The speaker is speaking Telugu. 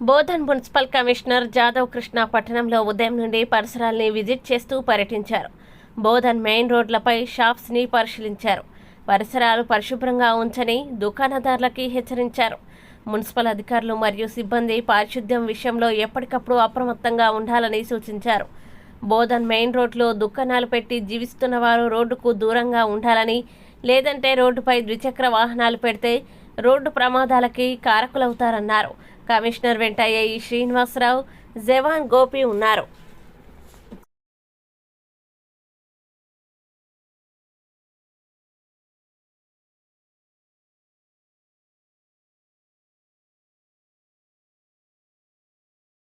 బోధన్ మున్సిపల్ కమిషనర్ జాదవ్ కృష్ణ పట్టణంలో ఉదయం నుండి పరిసరాల్ని విజిట్ చేస్తూ పర్యటించారు. బోధన్ మెయిన్ రోడ్లపై షాప్స్ని పరిశీలించారు. పరిసరాలు పరిశుభ్రంగా ఉంచని దుకాణదారులకి హెచ్చరించారు. మున్సిపల్ అధికారులు మరియు సిబ్బంది పారిశుద్ధ్యం విషయంలో ఎప్పటికప్పుడు అప్రమత్తంగా ఉండాలని సూచించారు. బోధన్ మెయిన్ రోడ్లో దుకాణాలు పెట్టి జీవిస్తున్న వారు రోడ్డుకు దూరంగా ఉండాలని, లేదంటే రోడ్డుపై ద్విచక్ర వాహనాలు పెడితే రోడ్డు ప్రమాదాలకి కారకులవుతారన్నారు. కమిషనర్ వెంట ఏఈ శ్రీనివాసరావు, జవాన్ గోపి ఉన్నారు.